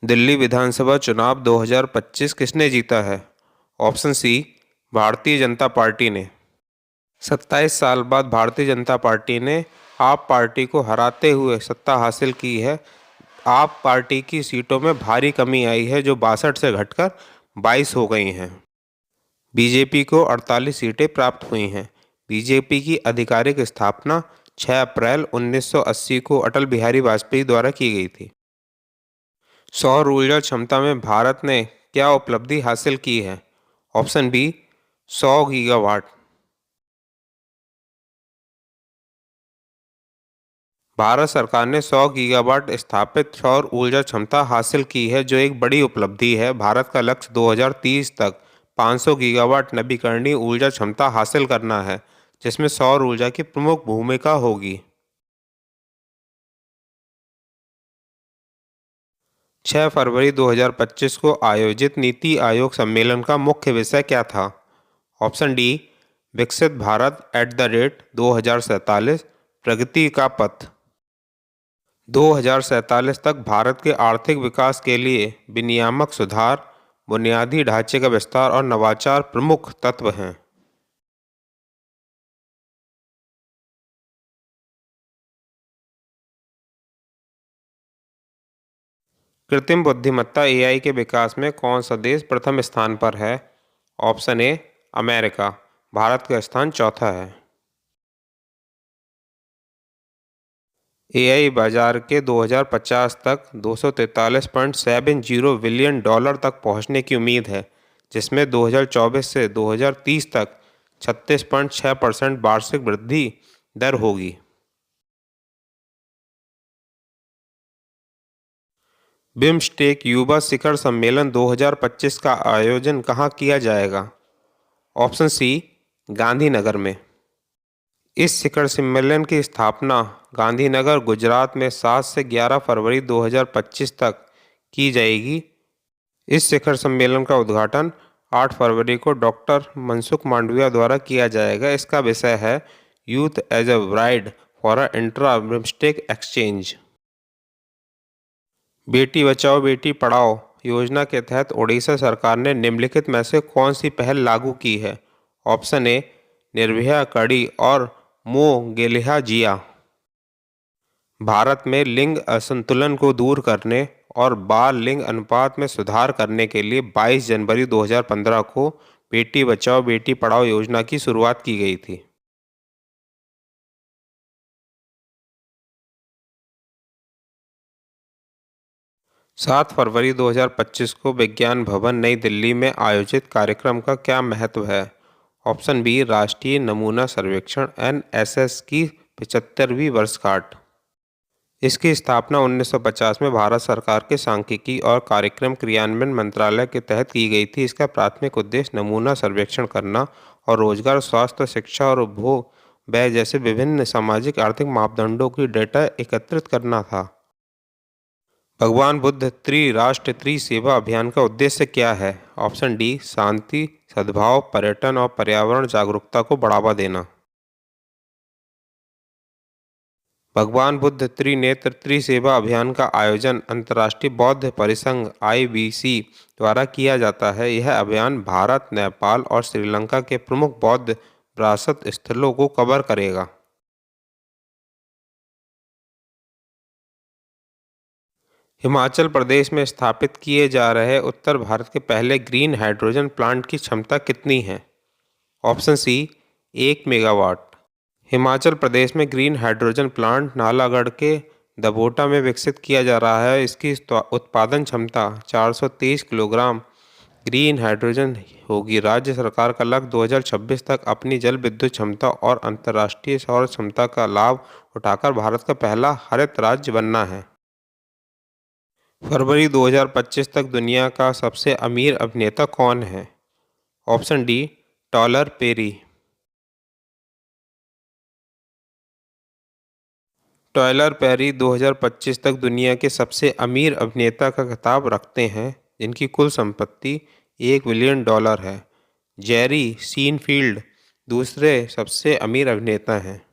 दिल्ली विधानसभा चुनाव 2025 किसने जीता है? ऑप्शन सी, भारतीय जनता पार्टी ने। 27 साल बाद भारतीय जनता पार्टी ने आप पार्टी को हराते हुए सत्ता हासिल की है। आप पार्टी की सीटों में भारी कमी आई है, जो 62 से घटकर 22 हो गई हैं। बीजेपी को 48 सीटें प्राप्त हुई हैं। बीजेपी की आधिकारिक स्थापना 6 अप्रैल 1980 को अटल बिहारी वाजपेयी द्वारा की गई थी। सौर ऊर्जा क्षमता में भारत ने क्या उपलब्धि हासिल की है? Option B, 100 gigawatt. भारत सरकार ने 100 गीगावाट स्थापित सौर ऊर्जा क्षमता हासिल की है, जो एक बड़ी उपलब्धि है। भारत का लक्ष्य 2030 तक 500 गीगावाट नवीकरणीय ऊर्जा क्षमता हासिल करना है, जिसमें सौर ऊर्जा की प्रमुख भूमिका होगी। 6 फरवरी 2025 को आयोजित नीति आयोग सम्मेलन का मुख्य विषय क्या था? ऑप्शन डी, विकसित भारत @2047, प्रगति का पथ। 2047 तक भारत के आर्थिक विकास के लिए विनियामक सुधार, बुनियादी ढांचे का विस्तार और नवाचार प्रमुख तत्व हैं। कृत्रिम बुद्धिमत्ता एआई के विकास में कौन सा देश प्रथम स्थान पर है? Option A, America. भारत का स्थान चौथा है। एआई बाजार के 2050 तक 243.70 बिलियन डॉलर तक पहुंचने की उम्मीद है, जिसमें 2024 से 2030 तक 36.6% वार्षिक वृद्धि दर होगी। बिम्स्टेक युवा शिखर सम्मेलन 2025 का आयोजन कहाँ किया जाएगा? ऑप्शन सी, गांधीनगर में। इस शिखर सम्मेलन की स्थापना गांधीनगर, गुजरात में 7 से 11 फरवरी 2025 तक की जाएगी। इस शिखर सम्मेलन का उद्घाटन 8 फरवरी को डॉक्टर मनसुख मांडविया द्वारा किया जाएगा। इसका विषय है youth as a bridge for a intra BIMSTEC exchange. बेटी बचाओ बेटी पढ़ाओ योजना के तहत ओडिशा सरकार ने निम्नलिखित में से कौन सी पहल लागू की है? ऑप्शन ए, निर्भया कड़ी और मोंगेलिया जिया। भारत में लिंग असंतुलन को दूर करने और बाल लिंग अनुपात में सुधार करने के लिए 22 जनवरी 2015 को बेटी बचाओ बेटी पढ़ाओ योजना की शुरुआत की गई थी। 7 फरवरी 2025 को विज्ञान भवन नई दिल्ली में आयोजित कार्यक्रम का क्या महत्व है? ऑप्शन बी, राष्ट्रीय नमूना सर्वेक्षण एनएसएस की 75वीं वर्षगांठ। इसकी स्थापना 1950 में भारत सरकार के सांख्यिकी और कार्यक्रम क्रियान्वयन मंत्रालय के तहत की गई थी। इसका प्राथमिक उद्देश्य नमूना सर्वेक्षण करना और रोजगार, स्वास्थ्य, शिक्षा और उपभोग व्यय जैसे विभिन्न सामाजिक आर्थिक मापदंडों की डेटा एकत्रित करना था। भगवान बुद्ध त्रिराष्ट्र त्रिसेवा अभियान का उद्देश्य क्या है? ऑप्शन डी, शांति, सद्भाव, पर्यटन और पर्यावरण जागरूकता को बढ़ावा देना। भगवान बुद्ध त्रिनेत्र त्रिसेवा अभियान का आयोजन अंतर्राष्ट्रीय बौद्ध परिसंघ (IBC) द्वारा किया जाता है। यह अभियान भारत, नेपाल और श्रीलंका के प्रमुख बौद्ध विरासत स्थलों को कवर करेगा। हिमाचल प्रदेश में स्थापित किए जा रहे उत्तर भारत के पहले ग्रीन हाइड्रोजन प्लांट की क्षमता कितनी है? Option C, 1 megawatt. Himachal Pradesh में ग्रीन हाइड्रोजन प्लांट नालागढ़ के दभोटा में विकसित किया जा रहा है। इसकी उत्पादन क्षमता 423 किलोग्राम ग्रीन हाइड्रोजन होगी। राज्य सरकार का लक्ष्य 2026 तक अपनी जल विद्युत क्षमता और अंतर्राष्ट्रीय सौर क्षमता का लाभ उठाकर भारत का पहला हरित राज्य बनना है। फरवरी 2025 तक दुनिया का सबसे अमीर अभिनेता कौन है? Option D, Tyler Perry. Tyler Perry 2025 तक दुनिया के सबसे अमीर अभिनेता का खिताब रखते हैं, जिनकी कुल संपत्ति $1 बिलियन है। जेरी सीनफील्ड दूसरे सबसे अमीर अभिनेता हैं।